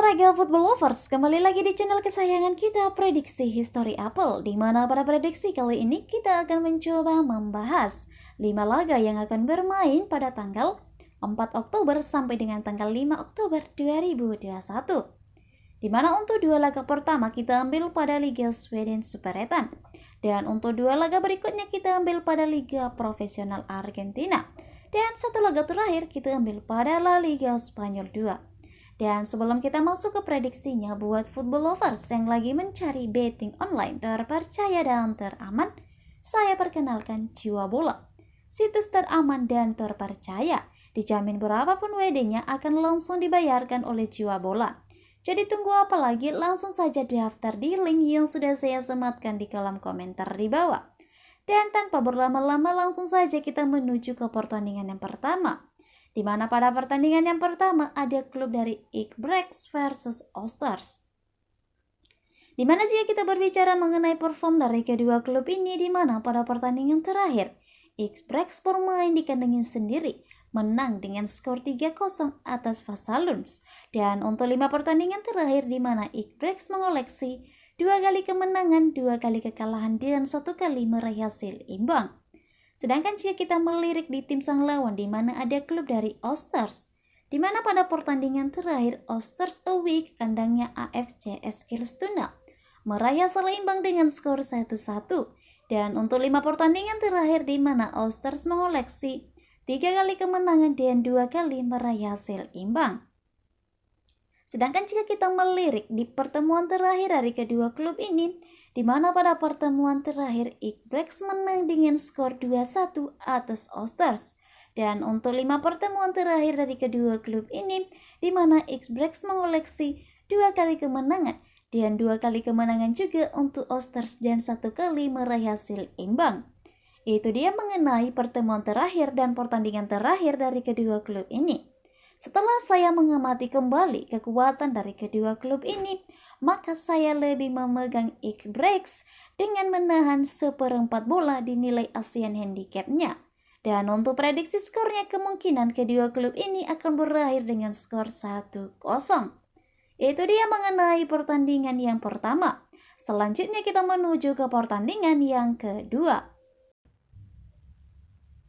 olahraga football lovers, kembali lagi di channel kesayangan kita, Prediksi History Apple, di mana pada prediksi kali ini kita akan mencoba membahas 5 laga yang akan bermain pada tanggal 4 Oktober sampai dengan tanggal 5 Oktober 2021. Di mana untuk 2 laga pertama kita ambil pada Liga Sweden Superettan, dan untuk 2 laga berikutnya kita ambil pada Liga Profesional Argentina, dan 1 laga terakhir kita ambil pada La Liga Spanyol 2. Dan sebelum kita masuk ke prediksinya buat football lovers yang lagi mencari betting online terpercaya dan teraman, saya perkenalkan Jiwa Bola, situs teraman dan terpercaya. Dijamin berapapun WD-nya akan langsung dibayarkan oleh Jiwa Bola. Jadi tunggu apa lagi, langsung saja daftar di link yang sudah saya sematkan di kolom komentar di bawah. Dan tanpa berlama-lama langsung saja kita menuju ke pertandingan yang pertama. Di mana pada pertandingan yang pertama ada klub dari Ikbrex versus Oosters. Di mana jika kita berbicara mengenai perform dari kedua klub ini, di mana pada pertandingan terakhir Ikbrex bermain di kandangnya sendiri, menang dengan skor 3-0 atas Vasalunds. Dan untuk 5 pertandingan terakhir di mana Ikbrex mengoleksi 2 kali kemenangan, 2 kali kekalahan, dan 1 kali meraih hasil imbang. Sedangkan jika kita melirik di tim sang lawan, di mana ada klub dari Oosters, di mana pada pertandingan terakhir Oosters away ke kandangnya AFC Eskilstuna meraih hasil imbang dengan skor 1-1. Dan untuk 5 pertandingan terakhir di mana Oosters mengoleksi 3 kali kemenangan dan 2 kali meraih hasil imbang. Sedangkan jika kita melirik di pertemuan terakhir dari kedua klub ini, di mana pada pertemuan terakhir Ikbrex menang dengan skor 2-1 atas Oosters. Dan untuk 5 pertemuan terakhir dari kedua klub ini, di mana Ikbrex mengoleksi 2 kali kemenangan dan 2 kali kemenangan juga untuk Oosters dan 1 kali meraih hasil imbang. Itu dia mengenai pertemuan terakhir dan pertandingan terakhir dari kedua klub ini. Setelah saya mengamati kembali kekuatan dari kedua klub ini, maka saya lebih memegang Ikbrex dengan menahan 1/4 bola di nilai ASEAN handicapnya. Dan untuk prediksi skornya, kemungkinan kedua klub ini akan berakhir dengan skor 1-0. Itu dia mengenai pertandingan yang pertama. Selanjutnya kita menuju ke pertandingan yang kedua.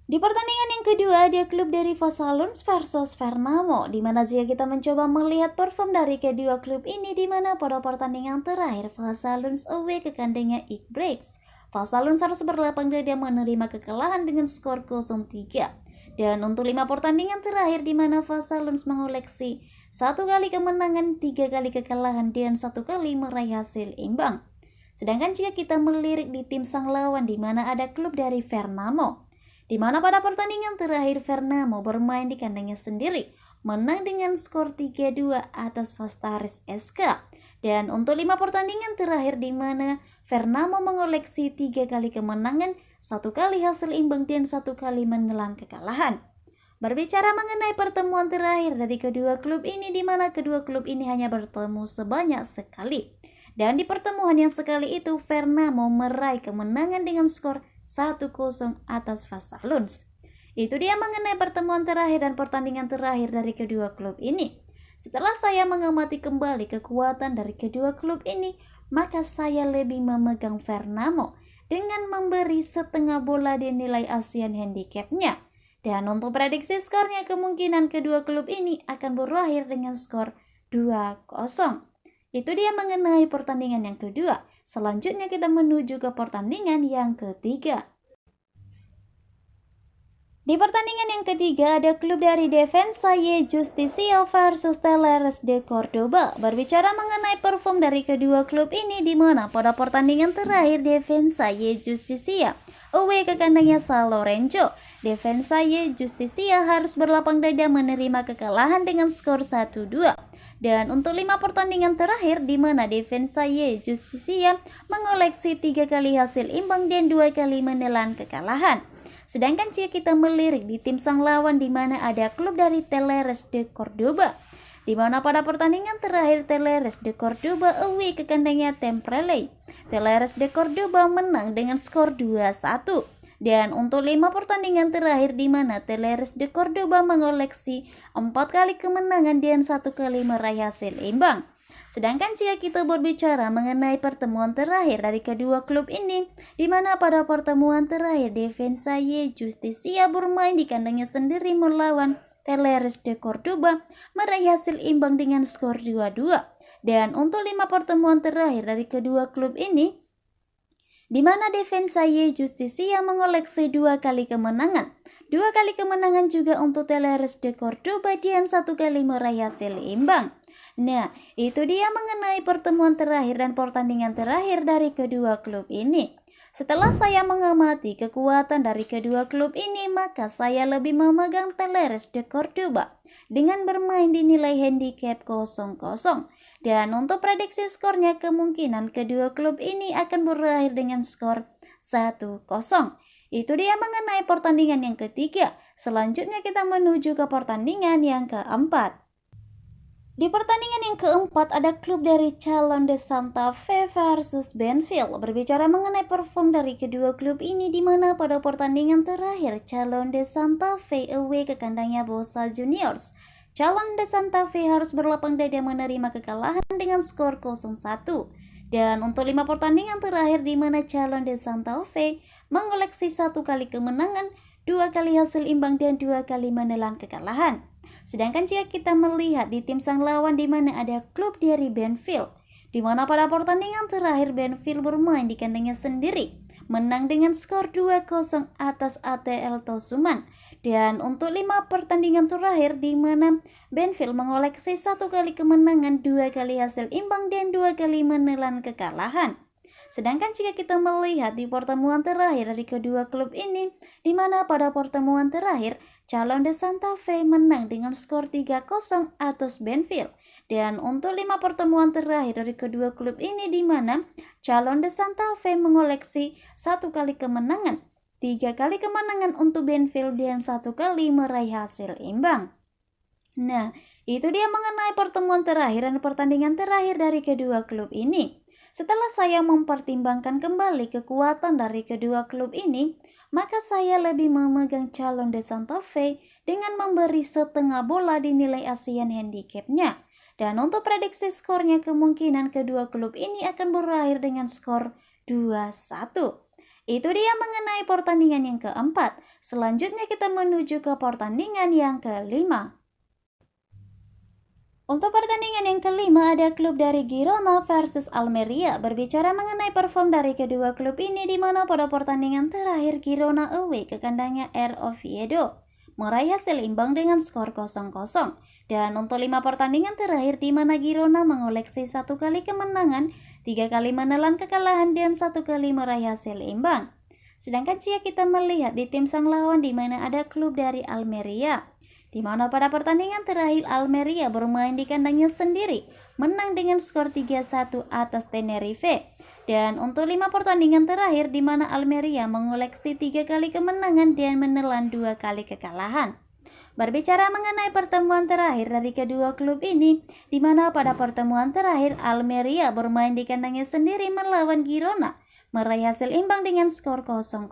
Di pertandingan yang kedua ada klub dari Vasalunds versus Värnamo, di mana jika kita mencoba melihat perform dari kedua klub ini, di mana pada pertandingan terakhir Vasalunds away ke kandangnya Ikbrex, Vasalunds harus berlapang dada menerima kekalahan dengan skor 0-3. Dan untuk 5 pertandingan terakhir di mana Vasalunds mengoleksi 1 kali kemenangan, 3 kali kekalahan, dan 1 kali meraih hasil imbang. Sedangkan jika kita melirik di tim sang lawan, di mana ada klub dari Värnamo, di mana pada pertandingan terakhir Värnamo bermain di kandangnya sendiri, menang dengan skor 3-2 atas Vastaris SK. Dan untuk 5 pertandingan terakhir di mana Värnamo mengoleksi 3 kali kemenangan, 1 kali hasil imbang, dan 1 kali menelan kekalahan. Berbicara mengenai pertemuan terakhir dari kedua klub ini, di mana kedua klub ini hanya bertemu sebanyak sekali. Dan di pertemuan yang sekali itu Värnamo meraih kemenangan dengan skor 1-0 atas Vasalunds. Itu dia mengenai pertemuan terakhir dan pertandingan terakhir dari kedua klub ini. Setelah saya mengamati kembali kekuatan dari kedua klub ini, maka saya lebih memegang Värnamo dengan memberi 1/2 bola di nilai ASEAN handicapnya. Dan untuk prediksi skornya, kemungkinan kedua klub ini akan berakhir dengan skor 2-0. Itu dia mengenai pertandingan yang kedua. Selanjutnya kita menuju ke pertandingan yang ketiga. Di pertandingan yang ketiga ada klub dari Defensa y Justicia versus Talleres de Córdoba. Berbicara mengenai perform dari kedua klub ini, di mana pada pertandingan terakhir Defensa y Justicia away ke kandangnya San Lorenzo, Defensa y Justicia harus berlapang dada menerima kekalahan dengan skor 1-2. Dan untuk 5 pertandingan terakhir di mana Defensa y Justicia mengoleksi 3 kali hasil imbang dan 2 kali menelan kekalahan. Sedangkan jika kita melirik di tim sang lawan, di mana ada klub dari Talleres de Córdoba, di mana pada pertandingan terakhir Talleres de Córdoba away ke kandangnya Temperley, Talleres de Córdoba menang dengan skor 2-1. Dan untuk 5 pertandingan terakhir di mana Talleres de Cordoba mengoleksi 4 kali kemenangan dan 1 kali meraih hasil imbang. Sedangkan jika kita berbicara mengenai pertemuan terakhir dari kedua klub ini, di mana pada pertemuan terakhir Defensa y Justicia bermain di kandangnya sendiri melawan Talleres de Cordoba meraih hasil imbang dengan skor 2-2. Dan untuk 5 pertemuan terakhir dari kedua klub ini, di mana Defensa y Justicia mengoleksi 2 kali kemenangan. 2 kali kemenangan juga untuk Talleres de Cordoba dan 1 kali meraih hasil imbang. Nah, itu dia mengenai pertemuan terakhir dan pertandingan terakhir dari kedua klub ini. Setelah saya mengamati kekuatan dari kedua klub ini, maka saya lebih memegang Talleres de Cordoba dengan bermain di nilai handicap 0-0. Dan untuk prediksi skornya, kemungkinan kedua klub ini akan berakhir dengan skor 1-0. Itu dia mengenai pertandingan yang ketiga. Selanjutnya kita menuju ke pertandingan yang keempat. Di pertandingan yang keempat ada klub dari Chalon de Santa Fe versus Banfield. Berbicara mengenai perform dari kedua klub ini, di mana pada pertandingan terakhir Chalon de Santa Fe away ke kandangnya Boca Juniors, Chalon de Santa Fe harus berlapang dada menerima kekalahan dengan skor 0-1. Dan untuk 5 pertandingan terakhir di mana Chalon de Santa Fe mengoleksi 1 kali kemenangan, 2 kali hasil imbang dan 2 kali menelan kekalahan. Sedangkan jika kita melihat di tim sang lawan di mana ada klub dari Banfield, di mana pada pertandingan terakhir Banfield bermain di kandangnya sendiri, menang dengan skor 2-0 atas ATL Tosuman. Dan untuk 5 pertandingan terakhir di mana Banfield mengoleksi 1 kali kemenangan, 2 kali hasil imbang dan 2 kali menelan kekalahan. Sedangkan jika kita melihat di pertemuan terakhir dari kedua klub ini, di mana pada pertemuan terakhir Chalon de Santa Fe menang dengan skor 3-0 atas Banfield. Dan untuk 5 pertemuan terakhir dari kedua klub ini, di mana Chalon de Santa Fe mengoleksi 1 kali kemenangan, 3 kali kemenangan untuk Banfield dan 1 kali meraih hasil imbang. Nah, itu dia mengenai pertemuan terakhir dan pertandingan terakhir dari kedua klub ini. Setelah saya mempertimbangkan kembali kekuatan dari kedua klub ini, maka saya lebih memegang Chalon de Santa Fe dengan memberi setengah bola di nilai Asian handicapnya. Dan untuk prediksi skornya, kemungkinan kedua klub ini akan berakhir dengan skor 2-1. Itu dia mengenai pertandingan yang keempat. Selanjutnya kita menuju ke pertandingan yang kelima. Untuk pertandingan yang kelima ada klub dari Girona versus Almeria. Berbicara mengenai perform dari kedua klub ini, di mana pada pertandingan terakhir Girona away ke kandangnya R Oviedo meraih hasil imbang dengan skor 0-0. Dan untuk 5 pertandingan terakhir di mana Girona mengoleksi 1 kali kemenangan, 3 kali menelan kekalahan dan 1 kali meraih hasil imbang. Sedangkan jika kita melihat di tim sang lawan di mana ada klub dari Almeria, di mana pada pertandingan terakhir Almeria bermain di kandangnya sendiri, menang dengan skor 3-1 atas Tenerife. Dan untuk 5 pertandingan terakhir di mana Almeria mengoleksi 3 kali kemenangan dan menelan 2 kali kekalahan. Berbicara mengenai pertemuan terakhir dari kedua klub ini, di mana pada pertemuan terakhir Almeria bermain di kandangnya sendiri melawan Girona, meraih hasil imbang dengan skor 0-0.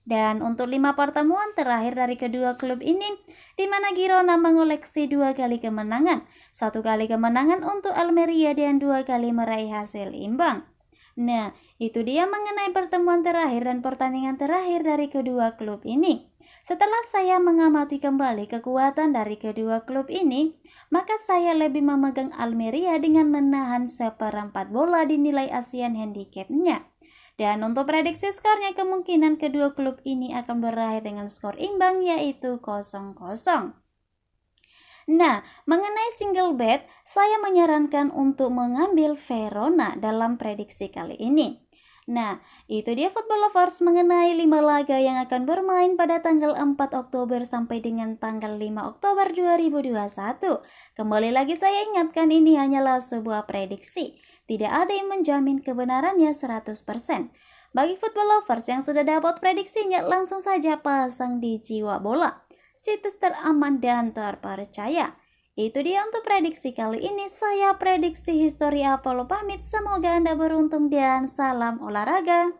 Dan untuk 5 pertemuan terakhir dari kedua klub ini, di mana Girona mengoleksi 2 kali kemenangan, 1 kali kemenangan untuk Almeria dan 2 kali meraih hasil imbang. Nah, itu dia mengenai pertemuan terakhir dan pertandingan terakhir dari kedua klub ini. Setelah saya mengamati kembali kekuatan dari kedua klub ini, maka saya lebih memegang Almeria dengan menahan 1/4 bola di nilai Asian handicapnya. Dan untuk prediksi skornya, kemungkinan kedua klub ini akan berakhir dengan skor imbang yaitu 0-0. Nah, mengenai single bet, saya menyarankan untuk mengambil Verona dalam prediksi kali ini. Nah, itu dia Football Lovers mengenai 5 laga yang akan bermain pada tanggal 4 Oktober sampai dengan tanggal 5 Oktober 2021. Kembali lagi saya ingatkan, ini hanyalah sebuah prediksi. Tidak ada yang menjamin kebenarannya 100%. Bagi football lovers yang sudah dapat prediksinya, langsung saja pasang di Jiwa Bola, situs teraman dan terpercaya. Itu dia untuk prediksi kali ini. Saya prediksi History Apollo pamit. Semoga Anda beruntung dan salam olahraga.